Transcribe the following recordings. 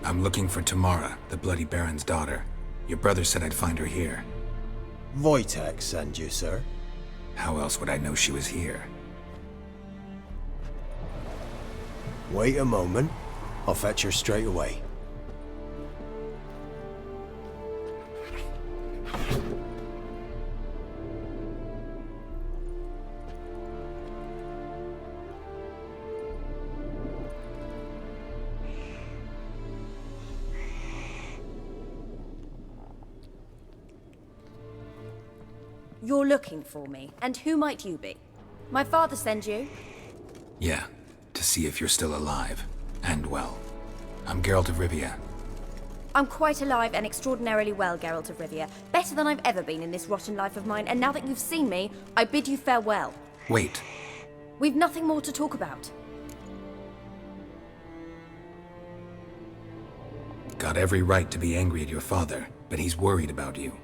I'm looking for Tamara, the Bloody Baron's daughter. Your brother said I'd find her here. Wojtek sent you, sir. How else would I know she was here? Wait a moment. I'll fetch her straight away. You're looking for me, and who might you be? My father send you? Yeah, to see if you're still alive. And well. I'm Geralt of Rivia. I'm quite alive and extraordinarily well, Geralt of Rivia. Better than I've ever been in this rotten life of mine, and now that you've seen me, I bid you farewell. Wait. We've nothing more to talk about. Got every right to be angry at your father, but he's worried about you.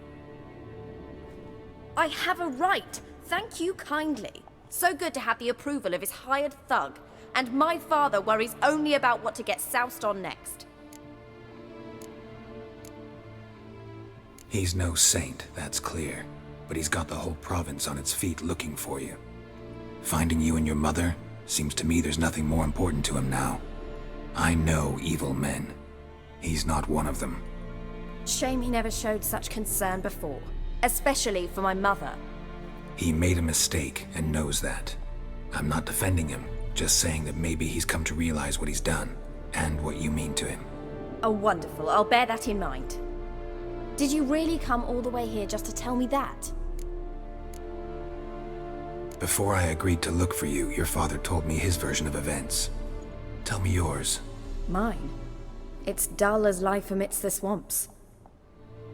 I have a right. Thank you kindly. So good to have the approval of his hired thug. And my father worries only about what to get soused on next. He's no saint, that's clear. But he's got the whole province on its feet looking for you. Finding you and your mother, seems to me there's nothing more important to him now. I know evil men. He's not one of them. Shame he never showed such concern before. Especially for my mother. He made a mistake and knows that. I'm not defending him, just saying that maybe he's come to realize what he's done, and what you mean to him. Oh, wonderful. I'll bear that in mind. Did you really come all the way here just to tell me that? Before I agreed to look for you, your father told me his version of events. Tell me yours. Mine? It's dull as life amidst the swamps.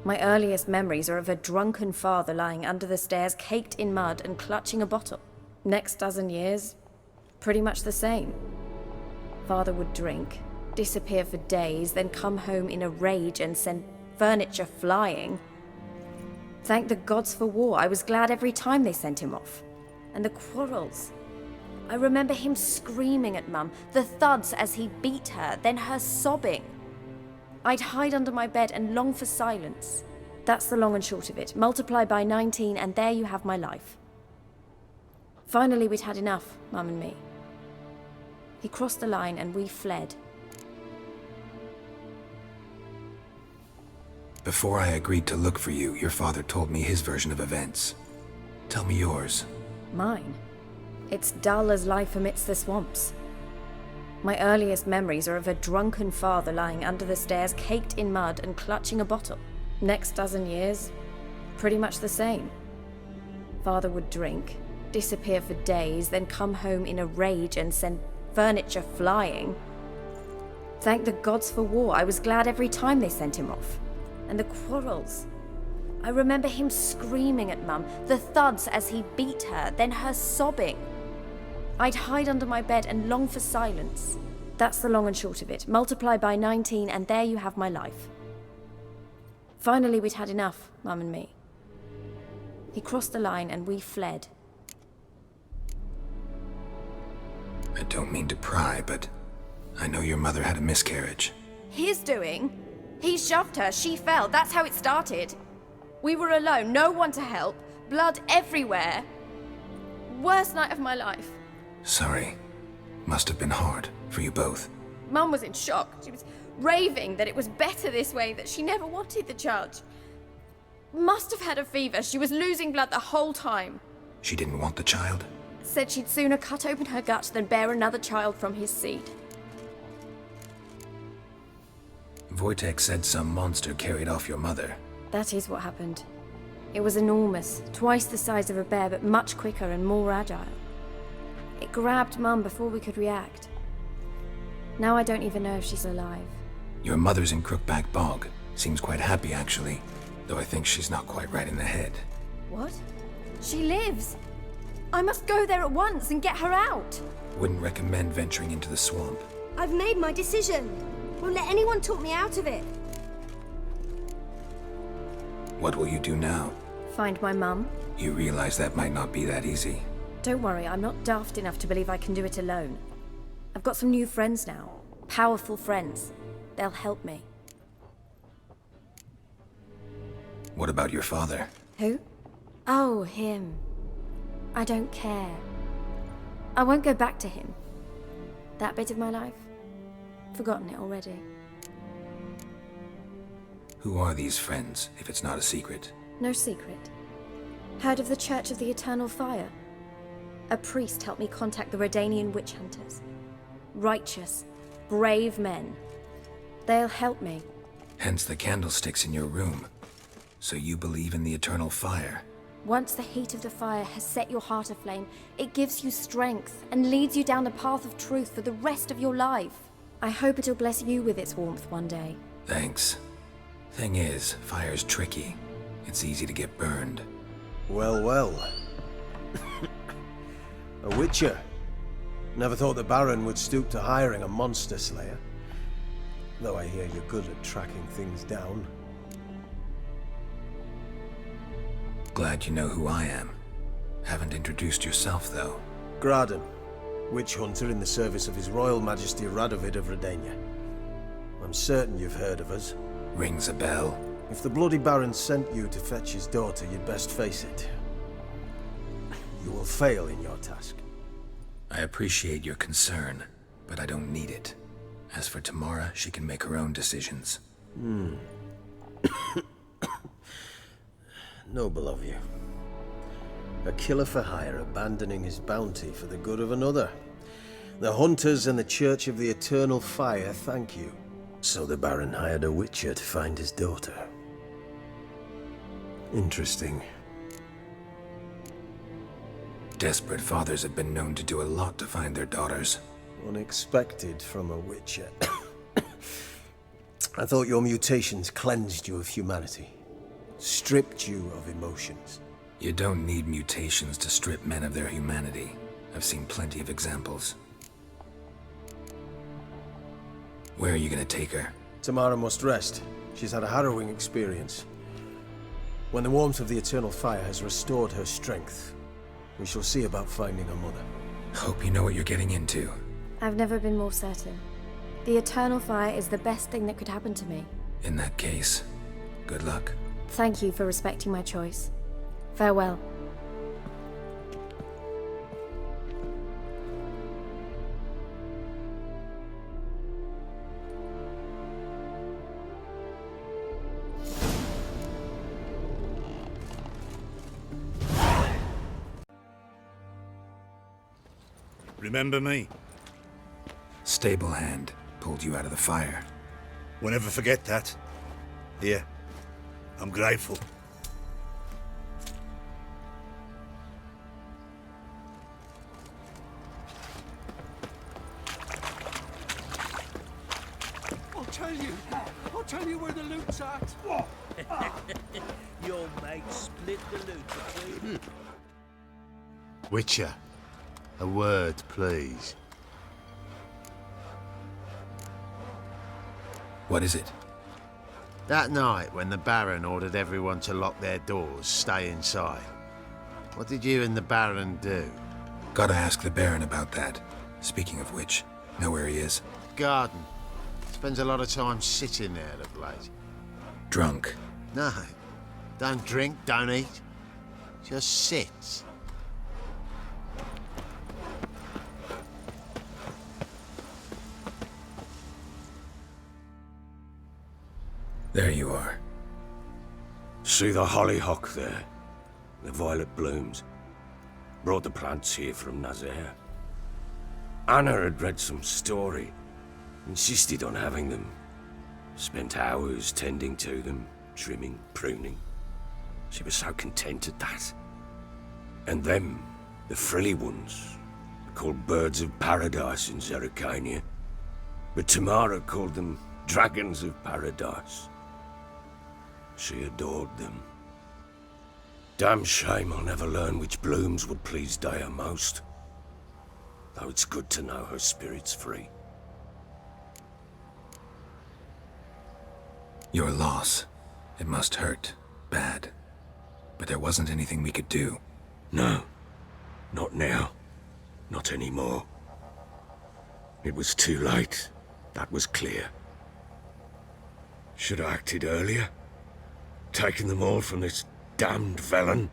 My earliest memories are of a drunken father lying under the stairs, caked in mud and clutching a bottle. Next dozen years, pretty much the same. Father would drink, disappear for days, then come home in a rage and send furniture flying. Thank the gods for war. I was glad every time they sent him off. And the quarrels. I remember him screaming at Mum, the thuds as he beat her, then her sobbing. I'd hide under my bed and long for silence. That's the long and short of it. Multiply by 19 and there you have my life. Finally, we'd had enough, Mum and me. He crossed the line and we fled. Before I agreed to look for you, your father told me his version of events. Tell me yours. Mine? It's dull as life amidst the swamps. My earliest memories are of a drunken father lying under the stairs, caked in mud and clutching a bottle. Next dozen years, pretty much the same. Father would drink, disappear for days, then come home in a rage and send furniture flying. Thank the gods for war. I was glad every time they sent him off. And the quarrels. I remember him screaming at Mum, the thuds as he beat her, then her sobbing. I'd hide under my bed and long for silence. That's the long and short of it. Multiply by 19 and there you have my life. Finally, we'd had enough, Mum and me. He crossed the line and we fled. I don't mean to pry, but I know your mother had a miscarriage. His doing? He shoved her, she fell, that's how it started. We were alone, no one to help, blood everywhere. Worst night of my life. Sorry. Must have been hard for you both. Mum was in shock. She was raving that it was better this way, that she never wanted the child. Must have had a fever. She was losing blood the whole time. She didn't want the child? Said she'd sooner cut open her gut than bear another child from his seed. Wojtek said some monster carried off your mother. That is what happened. It was enormous, twice the size of a bear, but much quicker and more agile. It grabbed Mum before we could react. Now I don't even know if she's alive. Your mother's in Crookback Bog. Seems quite happy, actually. Though I think she's not quite right in the head. What? She lives! I must go there at once and get her out! Wouldn't recommend venturing into the swamp. I've made my decision. Won't let anyone talk me out of it. What will you do now? Find my mum. You realize that might not be that easy. Don't worry, I'm not daft enough to believe I can do it alone. I've got some new friends now. Powerful friends. they'll help me. What about your father? Who? Oh, him. I don't care. I won't go back to him. That bit of my life? Forgotten it already. Who are these friends, if it's not a secret? No secret. Heard of the Church of the Eternal Fire? A priest helped me contact the Redanian witch hunters. Righteous, brave men. They'll help me. Hence the candlesticks in your room. So you believe in the eternal fire? Once the heat of the fire has set your heart aflame, it gives you strength and leads you down the path of truth for the rest of your life. I hope it'll bless you with its warmth one day. Thanks. Thing is, fire's tricky. It's easy to get burned. Well, well. A witcher. Never thought the Baron would stoop to hiring a monster slayer. Though I hear you're good at tracking things down. Glad you know who I am. Haven't introduced yourself, though. Graden, witch hunter in the service of His Royal Majesty Radovid of Redania. I'm certain you've heard of us. Rings a bell. If the bloody Baron sent you to fetch his daughter, you'd best face it. You will fail in your task. I appreciate your concern, but I don't need it. As for Tamara, she can make her own decisions. Noble of you. A killer for hire abandoning his bounty for the good of another. The hunters and the Church of the Eternal Fire thank you. So the Baron hired a witcher to find his daughter. Interesting. Desperate fathers have been known to do a lot to find their daughters. Unexpected from a witcher. I thought your mutations cleansed you of humanity. Stripped you of emotions. You don't need mutations to strip men of their humanity. I've seen plenty of examples. Where are you gonna take her? Tamara must rest. She's had a harrowing experience. When the warmth of the Eternal Fire has restored her strength, we shall see about finding her mother. Hope you know what you're getting into. I've never been more certain. The Eternal Fire is the best thing that could happen to me. In that case, good luck. Thank you for respecting my choice. Farewell. Remember me? Stable hand pulled you out of the fire. Won't ever forget that. Here, I'm grateful. I'll tell you where the loot's at. Your mate split the loot between. Witcher, a word, please. What is it? That night when the Baron ordered everyone to lock their doors, stay inside. What did you and the Baron do? Gotta ask the Baron about that. Speaking of which, know where he is? Garden. Spends a lot of time sitting there of late. Drunk. No. Don't drink, don't eat. Just sits. There you are. See the hollyhock there? The violet blooms. Brought the plants here from Nazaire. Anna had read some story. Insisted on having them. Spent hours tending to them, trimming, pruning. She was so content at that. And them, the frilly ones, called birds of paradise in Zerrikania. But Tamara called them dragons of paradise. She adored them. Damn shame I'll never learn which blooms would please Dea most. Though it's good to know her spirit's free. Your loss. It must hurt. Bad. But there wasn't anything we could do. No. Not now. Not anymore. It was too late. That was clear. Should have acted earlier. Taken them all from this damned villain.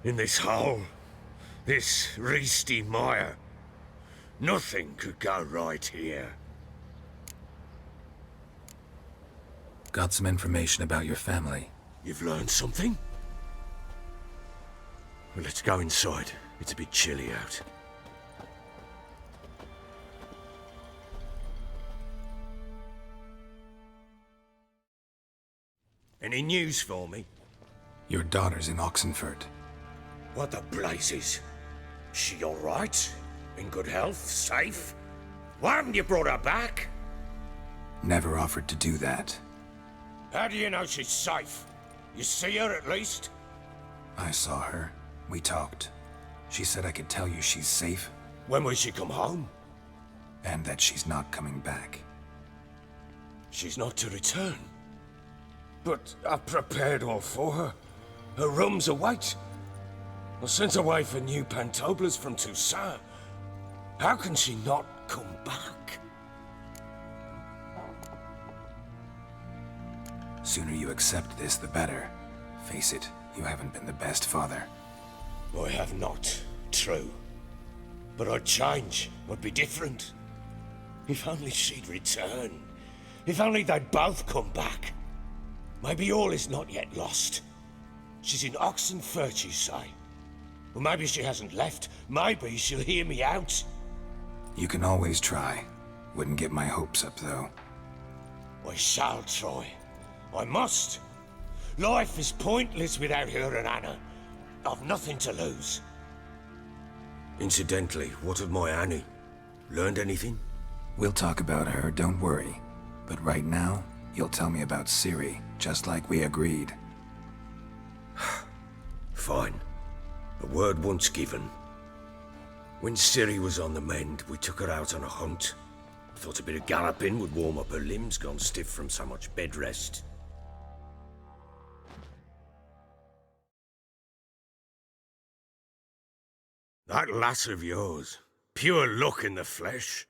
In this hole, this reesty mire. Nothing could go right here. Got some information about your family. You've learned something? Well, let's go inside. It's a bit chilly out. Any news for me? Your daughter's in Oxenfurt. What the blazes? She all right? In good health? Safe? Why haven't you brought her back? Never offered to do that. How do you know she's safe? You see her at least? I saw her. We talked. She said I could tell you she's safe. When will she come home? And that she's not coming back. She's not to return. But I've prepared all for her. Her rooms await. I sent away for new pantoblas from Toussaint. How can she not come back? Sooner you accept this, the better. Face it, you haven't been the best father. I have not, true. But I'd change, I'd be different. If only she'd return. If only they'd both come back. Maybe all is not yet lost. She's in Oxenfurt, you say? Well, maybe she hasn't left. Maybe she'll hear me out. You can always try. Wouldn't get my hopes up, though. I shall try. I must. Life is pointless without her and Anna. I've nothing to lose. Incidentally, what of my Annie? Learned anything? We'll talk about her, don't worry. But right now, you'll tell me about Ciri, just like we agreed. Fine. A word once given. When Ciri was on the mend, we took her out on a hunt. Thought a bit of galloping would warm up her limbs gone stiff from so much bed rest. That lass of yours, pure luck in the flesh.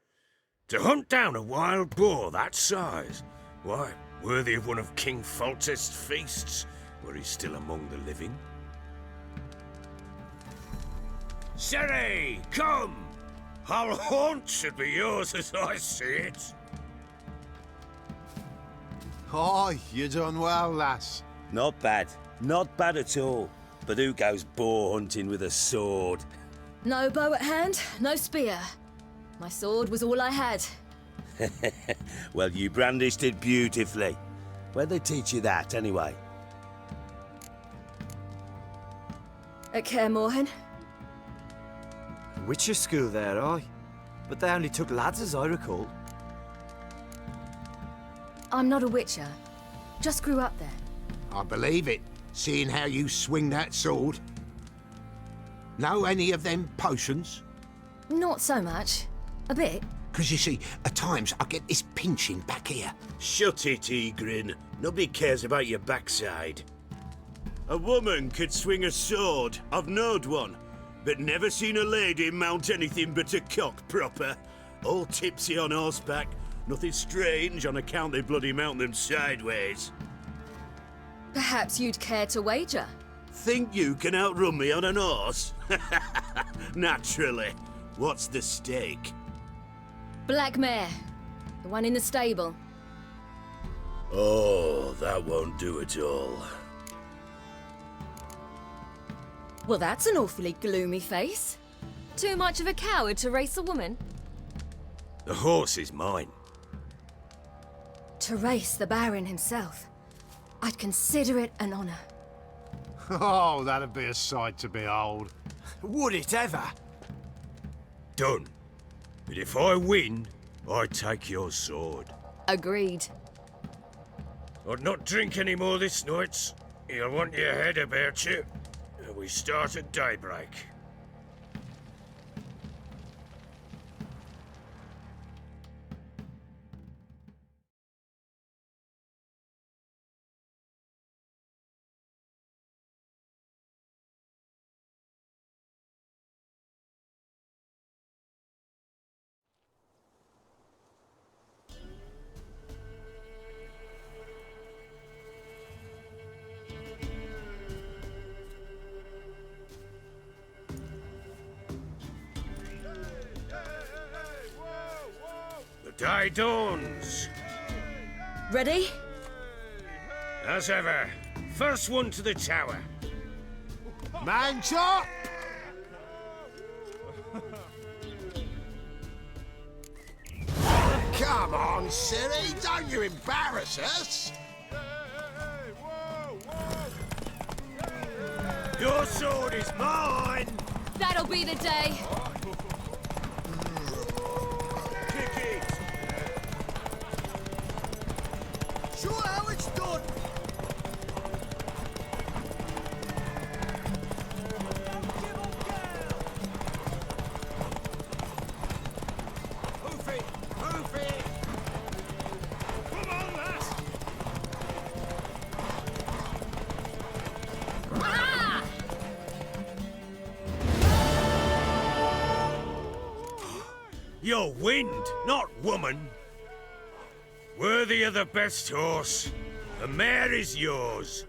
To hunt down a wild boar that size, why, worthy of one of King Foltest's feasts, were he still among the living. Ciri, come! Whole haunt should be yours as I see it. Oh, you done well, lass. Not bad. Not bad at all. But who goes boar hunting with a sword? No bow at hand, no spear. My sword was all I had. Well, you brandished it beautifully. Where'd they teach you that, anyway? At Kaer Morhen. Witcher school there, aye. But they only took lads, as I recall. I'm not a witcher. Just grew up there. I believe it, seeing how you swing that sword. Know any of them potions? Not so much. A bit. 'Cause you see, at times I get this pinching back here. Shut it, Egrin. Nobody cares about your backside. A woman could swing a sword. I've knowed one. But never seen a lady mount anything but a cock proper. All tipsy on horseback. Nothing strange on account they bloody mount them sideways. Perhaps you'd care to wager? Think you can outrun me on an horse? Naturally. What's the stake? Black mare. The one in the stable. Oh, that won't do at all. Well, that's an awfully gloomy face. Too much of a coward to race a woman? The horse is mine. To race the Baron himself. I'd consider it an honor. Oh, that'd be a sight to behold. Would it ever? Done. But if I win, I take your sword. Agreed. I'd not drink any more this night. You'll want your head about you. And we start at daybreak. Day dawns. Ready? As ever, first one to the tower. Man chop! Come on, Ciri, don't you embarrass us! Your sword is mine! That'll be the day. Kick it! Show how it's done! Move it! Move it! Come on, lass! You're wind, not woman. Worthy of the best horse. The mare is yours.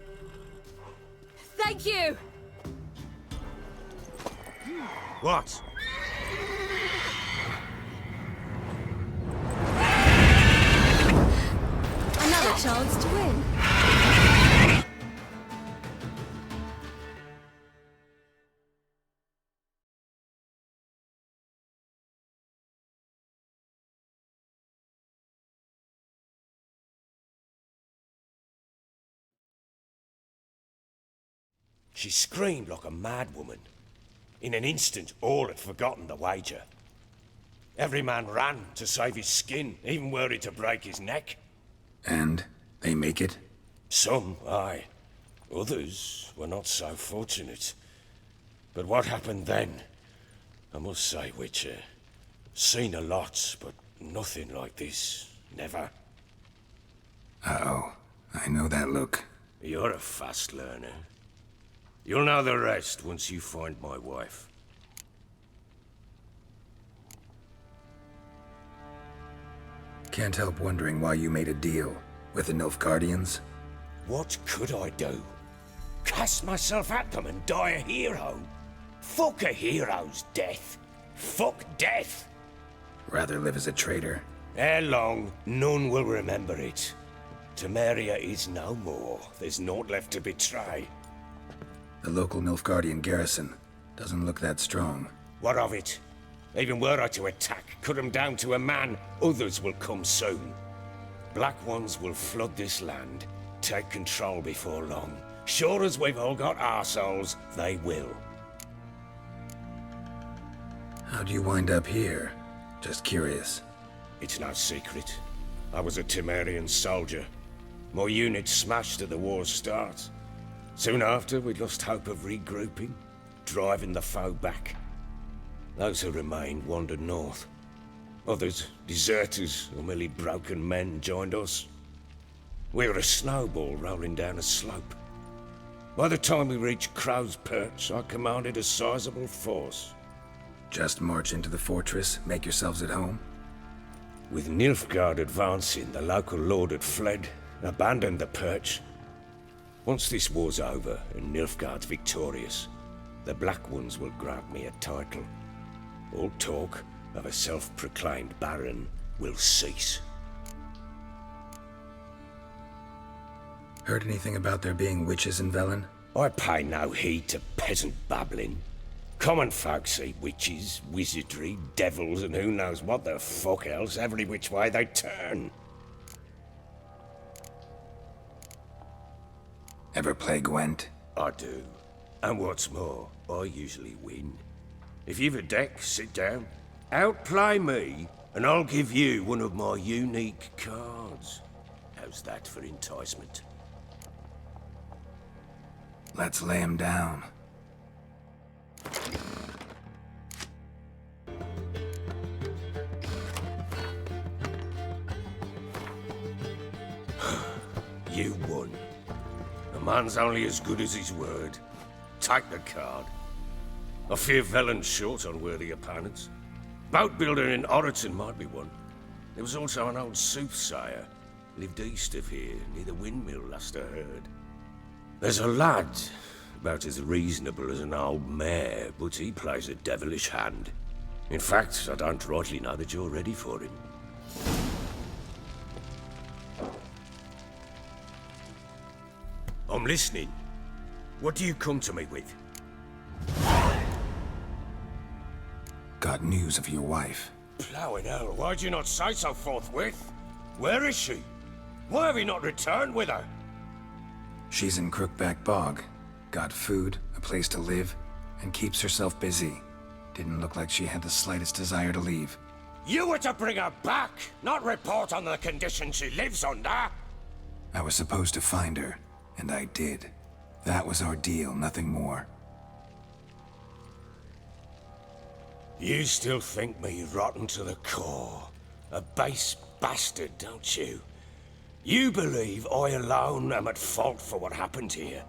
Thank you. What? Another chance to win. She screamed like a mad woman. In an instant, all had forgotten the wager. Every man ran to save his skin, even were it to break his neck. And they make it? Some, aye. Others were not so fortunate. But what happened then? I must say, Witcher, seen a lot, but nothing like this. Never. Uh-oh. I know that look. You're a fast learner. You'll know the rest once you find my wife. Can't help wondering why you made a deal with the Nilfgaardians. What could I do? Cast myself at them and die a hero? Fuck a hero's death. Fuck death. Rather live as a traitor. Ere long, none will remember it. Temeria is no more. There's naught left to betray. The local Nilfgaardian garrison doesn't look that strong. What of it? Even were I to attack, cut them down to a man, others will come soon. Black Ones will flood this land, take control before long. Sure as we've all got arseholes, they will. How'd you wind up here? Just curious. It's no secret. I was a Temerian soldier. My unit smashed at the war's start. Soon after, we lost hope of regrouping, driving the foe back. Those who remained wandered north. Others, deserters or merely broken men, joined us. We were a snowball rolling down a slope. By the time we reached Crow's Perch, I commanded a sizable force. Just march into the fortress, make yourselves at home? With Nilfgaard advancing, the local lord had fled, abandoned the perch. Once this war's over and Nilfgaard's victorious, the Black Ones will grant me a title. All talk of a self-proclaimed baron will cease. Heard anything about there being witches in Velen? I pay no heed to peasant babbling. Common folk see witches, wizardry, devils, and who knows what the fuck else every which way they turn. Ever play Gwent? I do. And what's more, I usually win. If you've a deck, sit down. Outplay me, and I'll give you one of my unique cards. How's that for enticement? Let's lay him down. You won. A man's only as good as his word. Take the card. I fear Velen's short on worthy opponents. Boat builder in Oroton might be one. There was also an old soothsayer. Lived east of here, near the windmill, last I heard. There's a lad, about as reasonable as an old mare, but he plays a devilish hand. In fact, I don't rightly know that you're ready for him. I'm listening. What do you come to me with? Got news of your wife. Plowing hell, why'd you not say so forthwith? Where is she? Why have you not returned with her? She's in Crookback Bog. Got food, a place to live, and keeps herself busy. Didn't look like she had the slightest desire to leave. You were to bring her back, not report on the conditions she lives under. I was supposed to find her, and I did. That was our deal, nothing more. You still think me rotten to the core. A base bastard, don't you? You believe I alone am at fault for what happened here.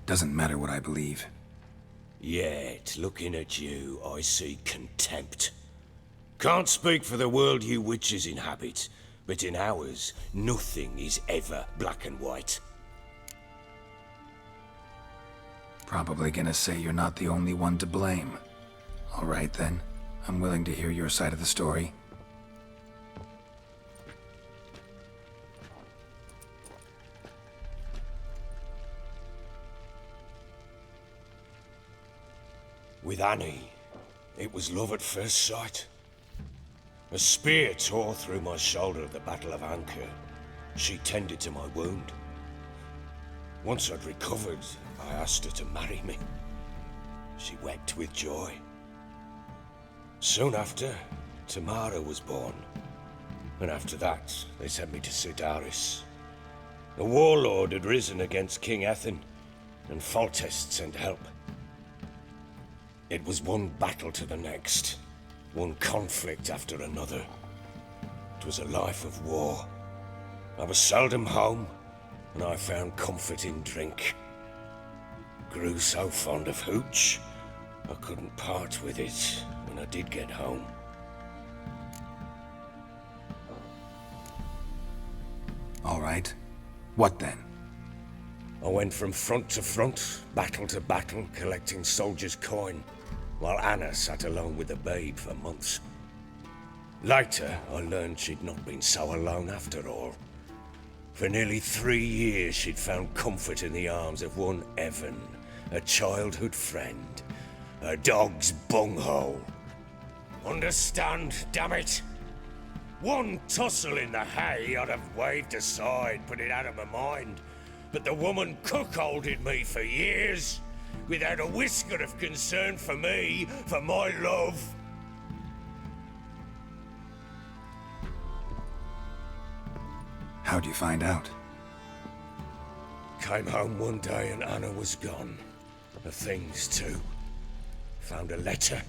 Doesn't matter what I believe. Yet, looking at you, I see contempt. Can't speak for the world you witches inhabit, but in ours, nothing is ever black and white. Probably gonna say you're not the only one to blame. All right then, I'm willing to hear your side of the story. With Annie, it was love at first sight. A spear tore through my shoulder at the Battle of Anchor. She tended to my wound. Once I'd recovered, I asked her to marry me. She wept with joy. Soon after, Tamara was born. And after that, they sent me to Sidaris. A warlord had risen against King Ethan, and Foltest sent help. It was one battle to the next, one conflict after another. It was a life of war. I was seldom home, and I found comfort in drink. Grew so fond of hooch, I couldn't part with it when I did get home. All right. What then? I went from front to front, battle to battle, collecting soldiers' coin, while Anna sat alone with the babe for months. Later, I learned she'd not been so alone after all. For nearly 3 years, she'd found comfort in the arms of one Evan, a childhood friend, a dog's bunghole. Understand, damn it? One tussle in the hay I'd have waved aside, put it out of my mind. But the woman cuckolded me for years, without a whisker of concern for me, for my love. How'd you find out? Came home one day and Anna was gone. Her things too. Found a letter.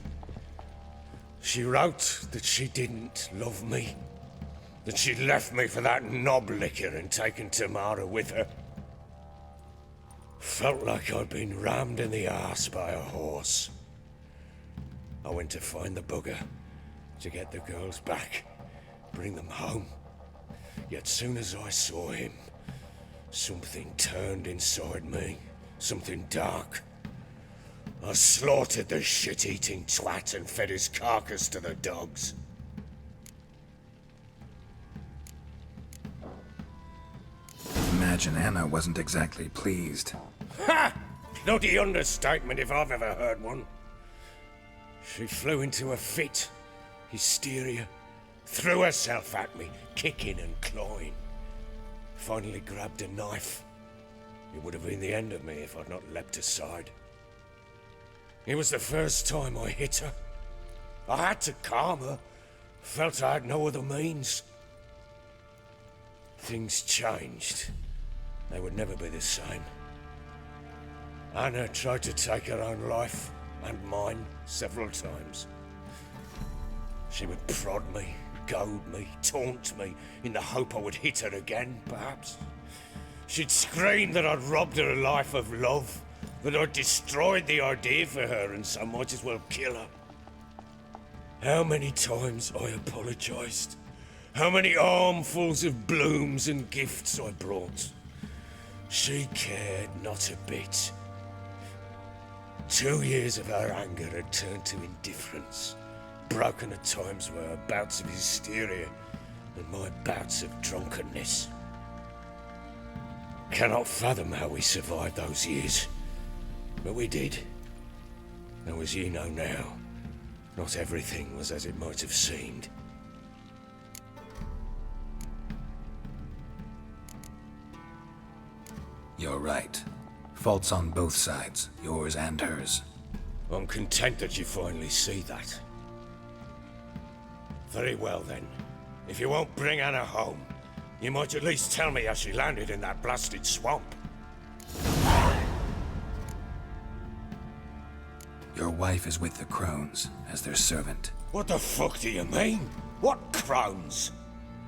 She wrote that she didn't love me. That she'd left me for that knob licker and taken Tamara with her. Felt like I'd been rammed in the arse by a horse. I went to find the bugger, to get the girls back, bring them home. Yet soon as I saw him, something turned inside me, something dark. I slaughtered the shit-eating twat and fed his carcass to the dogs. Imagine Anna wasn't exactly pleased. Ha! Bloody understatement if I've ever heard one. She flew into a fit, hysteria, threw herself at me, kicking and clawing. Finally grabbed a knife. It would have been the end of me if I'd not leapt aside. It was the first time I hit her. I had to calm her. Felt I had no other means. Things changed. They would never be the same. Anna tried to take her own life, and mine, several times. She would prod me, goad me, taunt me, in the hope I would hit her again, perhaps. She'd scream that I'd robbed her a life of love, that I'd destroyed the idea for her, and so might as well kill her. How many times I apologized. How many armfuls of blooms and gifts I brought. She cared not a bit. 2 years of her anger had turned to indifference, broken at times by her bouts of hysteria and my bouts of drunkenness. Cannot fathom how we survived those years, but we did. Though as you know now, not everything was as it might have seemed. You're right. Faults on both sides, yours and hers. I'm content that you finally see that. Very well then. If you won't bring Anna home, you might at least tell me how she landed in that blasted swamp. Your wife is with the Crones, as their servant. What the fuck do you mean? What crones?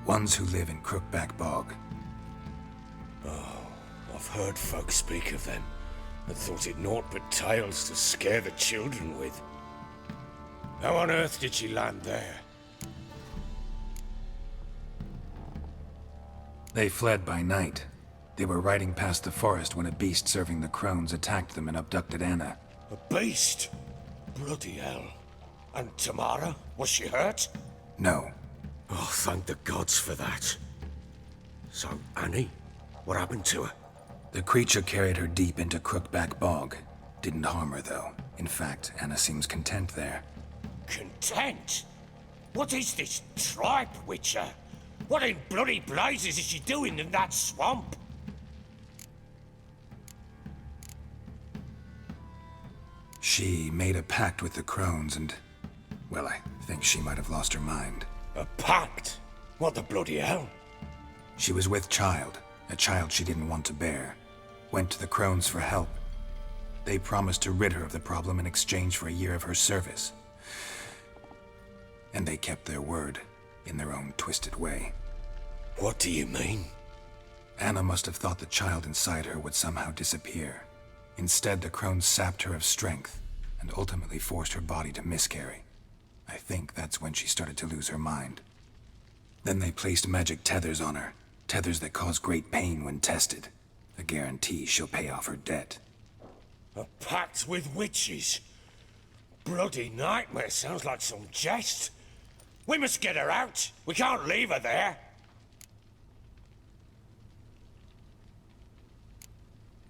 Ones who live in Crookback Bog. I've heard folk speak of them, and thought it naught but tales to scare the children with. How on earth did she land there? They fled by night. They were riding past the forest when a beast serving the Crones attacked them and abducted Anna. A beast? Bloody hell. And Tamara? Was she hurt? No. Oh, thank the gods for that. So, Annie? What happened to her? The creature carried her deep into Crookback Bog. Didn't harm her, though. In fact, Anna seems content there. Content? What is this tripe, Witcher? What in bloody blazes is she doing in that swamp? She made a pact with the Crones and... well, I think she might have lost her mind. A pact? What the bloody hell? She was with child, a child she didn't want to bear. Went to the Crones for help. They promised to rid her of the problem in exchange for a year of her service. And they kept their word, in their own twisted way. What do you mean? Anna must have thought the child inside her would somehow disappear. Instead, the Crones sapped her of strength, and ultimately forced her body to miscarry. I think that's when she started to lose her mind. Then they placed magic tethers on her, tethers that cause great pain when tested. A guarantee she'll pay off her debt. A pact with witches? Bloody nightmare, sounds like some jest. We must get her out. We can't leave her there.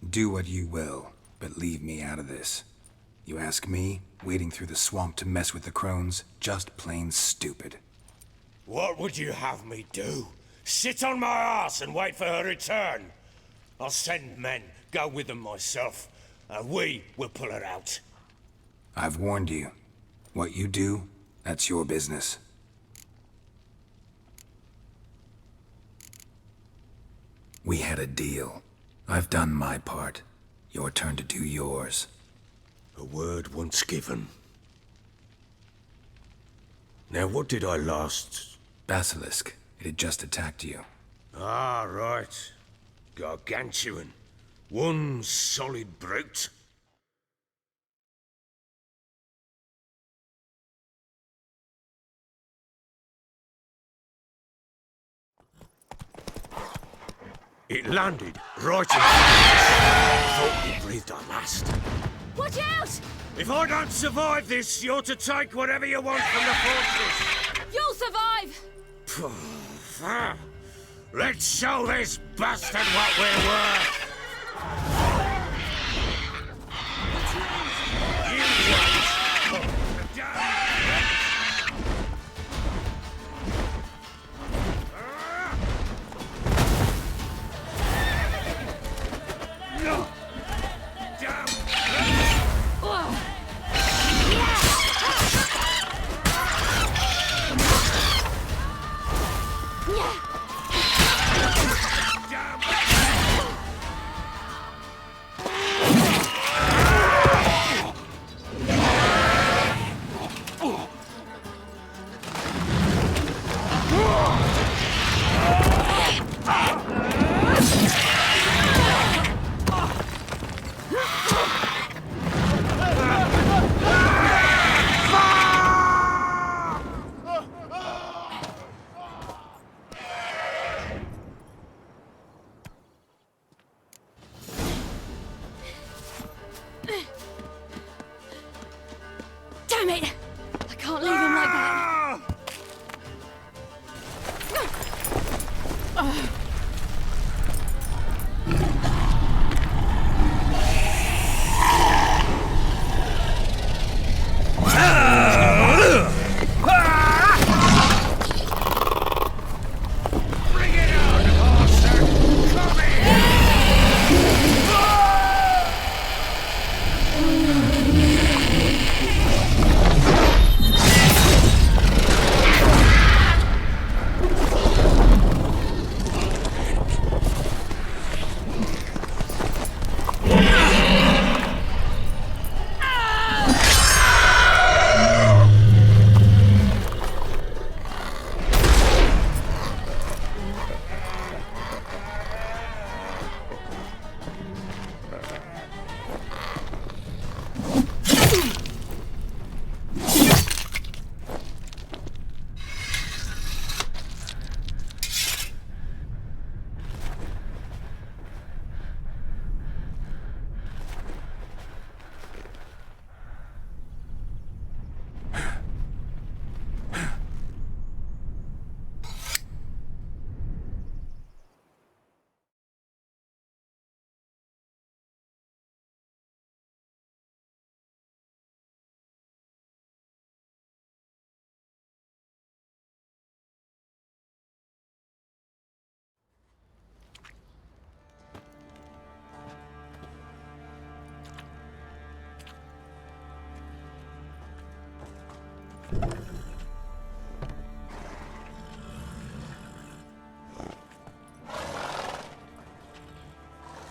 Do what you will, but leave me out of this. You ask me, wading through the swamp to mess with the Crones, just plain stupid. What would you have me do? Sit on my ass and wait for her return? I'll send men, go with them myself, and we will pull her out. I've warned you. What you do, that's your business. We had a deal. I've done my part. Your turn to do yours. A word once given. Now, what did I last... Basilisk. It had just attacked you. Ah, right. Gargantuan. One solid brute. It landed right in front of us. Thought we breathed our last. Watch out! If I don't survive this, you're to take whatever you want from the fortress. You'll survive! Let's show this bastard what we're worth. You wait.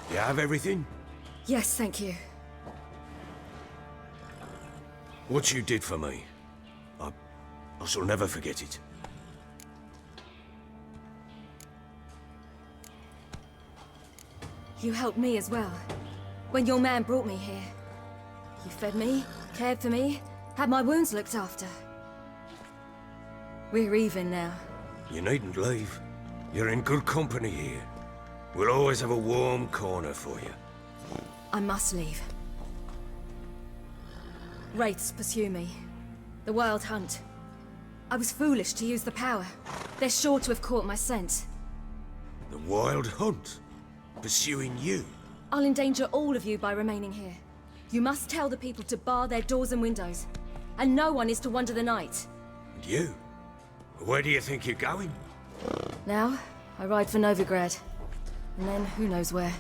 You have everything? Yes, thank you. What you did for me, I shall never forget it. You helped me as well. When your man brought me here. You fed me, cared for me, had my wounds looked after. We're even now. You needn't leave. You're in good company here. We'll always have a warm corner for you. I must leave. Wraiths pursue me. The Wild Hunt. I was foolish to use the power. They're sure to have caught my scent. The Wild Hunt? Pursuing you? I'll endanger all of you by remaining here. You must tell the people to bar their doors and windows. And no one is to wander the night. And you? Where do you think you're going? Now, I ride for Novigrad. And then, who knows where.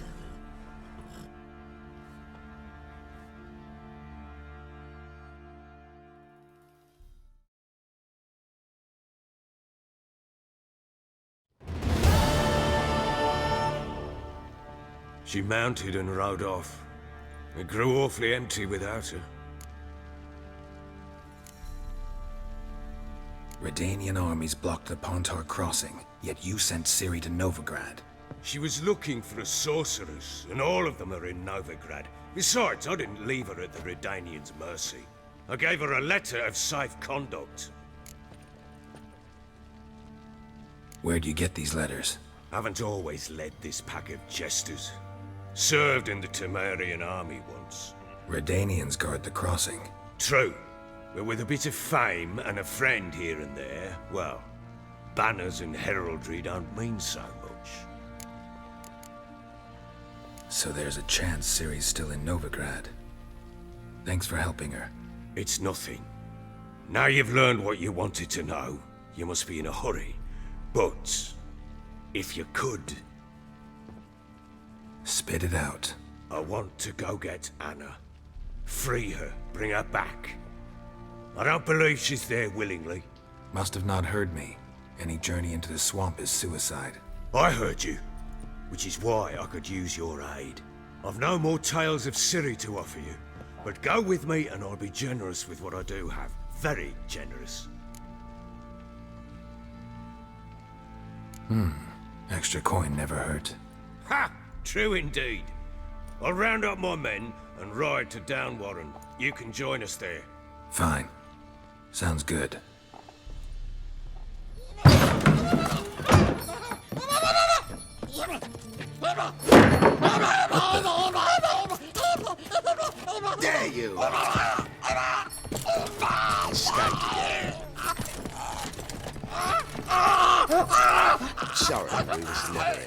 She mounted and rode off. It grew awfully empty without her. Redanian armies blocked the Pontar crossing, yet you sent Ciri to Novigrad. She was looking for a sorceress, and all of them are in Novigrad. Besides, I didn't leave her at the Redanians' mercy. I gave her a letter of safe conduct. Where'd you get these letters? Haven't always led this pack of jesters. Served in the Temerian army once. Redanians guard the crossing. True. But with a bit of fame and a friend here and there, well, banners and heraldry don't mean so much. So there's a chance Ciri's still in Novigrad. Thanks for helping her. It's nothing. Now you've learned what you wanted to know, you must be in a hurry. But, if you could... Spit it out. I want to go get Anna. Free her, bring her back. I don't believe she's there willingly. Must have not heard me. Any journey into the swamp is suicide. I heard you, which is why I could use your aid. I've no more tales of Ciri to offer you, but go with me and I'll be generous with what I do have. Very generous. Extra coin never hurt. Ha! True indeed. I'll round up my men and ride to Downwarren. You can join us there. Fine. Sounds good. There you are. Escape. Sorry, we was never here.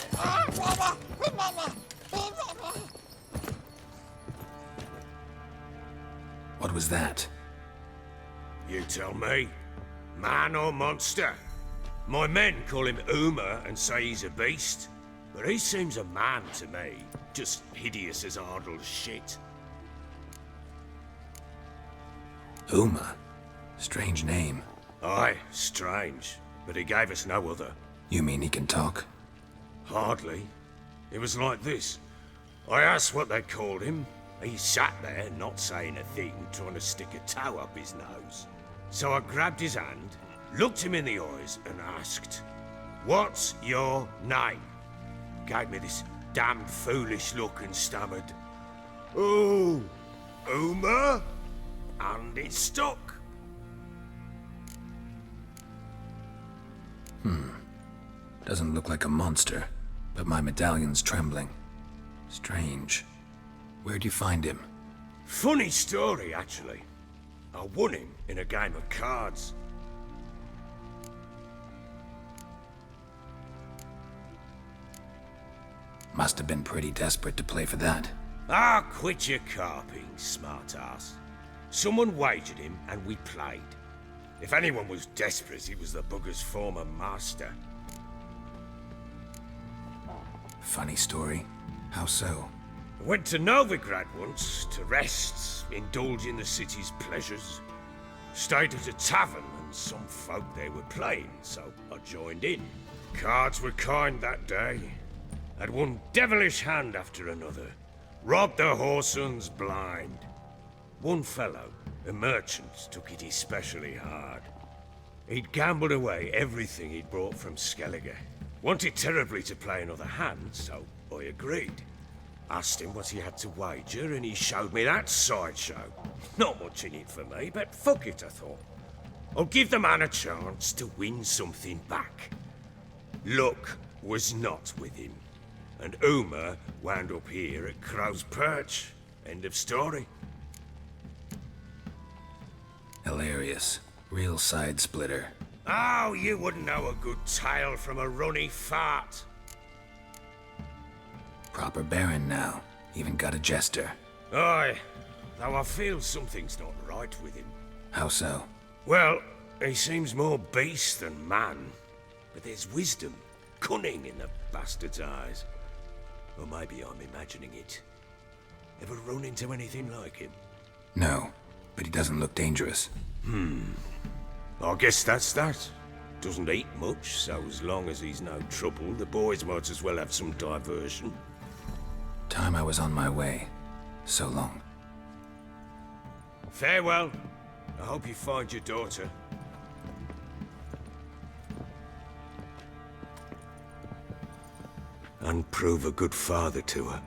What was that? You tell me. Man or monster? My men call him Uma and say he's a beast. But he seems a man to me. Just hideous as Ardle's shit. Uma? Strange name. Aye, strange. But he gave us no other. You mean he can talk? Hardly. It was like this. I asked what they called him. He sat there, not saying a thing, trying to stick a toe up his nose. So I grabbed his hand, looked him in the eyes, and asked, "What's your name?" Gave me this damned foolish look and stammered, "Oh, Uma?" And it stuck. Doesn't look like a monster, but my medallion's trembling. Strange. Where'd you find him? Funny story, actually. I won him in a game of cards. Must have been pretty desperate to play for that. Ah, quit your carping, smartass. Someone wagered him, and we played. If anyone was desperate, it was the bugger's former master. Funny story. How so? I went to Novigrad once, to rest, indulge in the city's pleasures. Stayed at a tavern, and some folk there were playing, so I joined in. Cards were kind that day. Had one devilish hand after another. Robbed the whoreson blind. One fellow, a merchant, took it especially hard. He'd gambled away everything he'd brought from Skellige. Wanted terribly to play another hand, so I agreed. Asked him what he had to wager, and he showed me that sideshow. Not much in it for me, but fuck it, I thought. I'll give the man a chance to win something back. Luck was not with him, and Uma wound up here at Crow's Perch. End of story. Hilarious. Real side splitter. Oh, you wouldn't know a good tale from a runny fart. Proper baron now. Even got a jester. Aye, though I feel something's not right with him. How so? Well, he seems more beast than man. But there's wisdom, cunning in the bastard's eyes. Or maybe I'm imagining it. Ever run into anything like him? No, but he doesn't look dangerous. I guess that's that. Doesn't eat much, so as long as he's no trouble, the boys might as well have some diversion. Time I was on my way. So long. Farewell. I hope you find your daughter. And prove a good father to her.